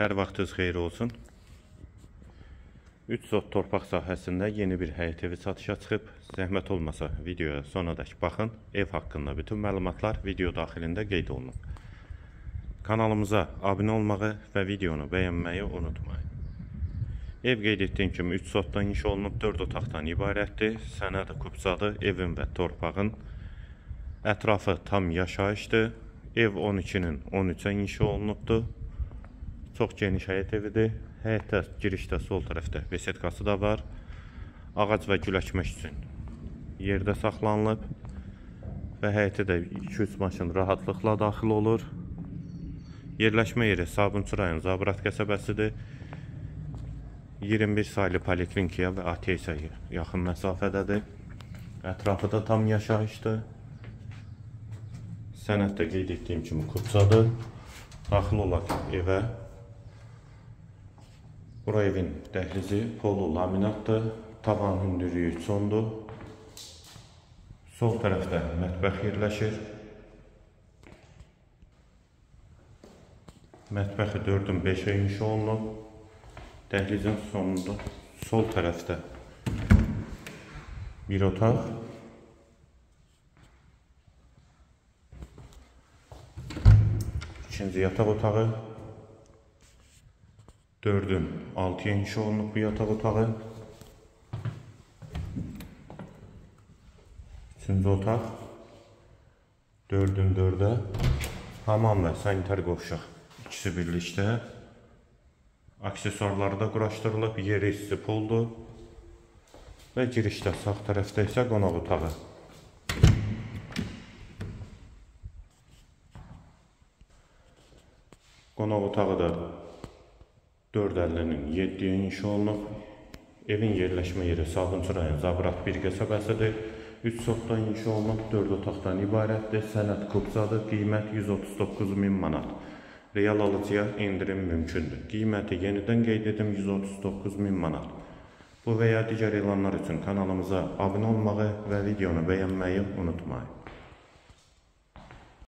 Hər vaxtınız xeyir olsun. 3 sot torpaq sahəsində yeni bir həyət evi satışa çıxıb. Zəhmət olmasa videoya sonadək baxın. Ev haqqında bütün məlumatlar video daxilində qeyd olunub. Kanalımıza abunə olmağı və videonu bəyənməyi unutmayın. Ev qeyd etdiyim kimi 3 sotdan inşa olunub, 4 otaqdan ibarətdir. Sənədi kubsadır, evin və torpağın. Ətrafı tam yaşayışdır. Ev 12-nin 13-ə inşa olunubdur. Çox geniş həyət evidir. Həyətdə, girişdə sol tərəfdə besetkası da var. Ağac və gül əkmək üçün yerdə saxlanılıb. Və həyətə də 2-3 maşın rahatlıqla daxil olur. Yerləşmə yeri Sabunçu rayon Zabrat qəsəbəsidir. 21 saylı poliklinikaya və ATS-ə yaxın məsafədədir. Ətrafı da tam yaşayışdır. Sənəddə qeyd etdiyim kimi kubsadır. Daxil olaq evə. Bura evin dəhlizi polu laminatdır. Tavan hündürlüyü 3 sondur. Sol tərəfdə mətbəx yerləşir. Mətbəxi 4-ün 5-ə inşa olunub. Dəhlizin sonunda sol tərəfdə bir otaq. İkinci yataq otağı. 4-ün 6-ya inşa olunub bu yataq otağı. Üçüncü otaq. 4-ün 4-ə. Hamam və sanitar qovşaq. İkisi birlikdə. Aksesuarları da quraşdırılıb. Yeri isti poldur. Və girişdə sağ tərəfdə isə qonaq otağı. Qonaq otağı da 450-nin 7-yə inşa olunub. Evin yerləşmə yeri Sabunçu rayon Zabrat bir qəsəbəsidir. 3 sotdan inşa olunub, 4 otaqdan ibarətdir. Sənəd kubsadır. Qiymət 139.000 manat. Real alıcıya indirim mümkündür. Qiyməti yenidən qeyd edim 139.000 manat. Bu və ya digər elanlar üçün kanalımıza abunə olmağı və videonu bəyənməyi unutmayın.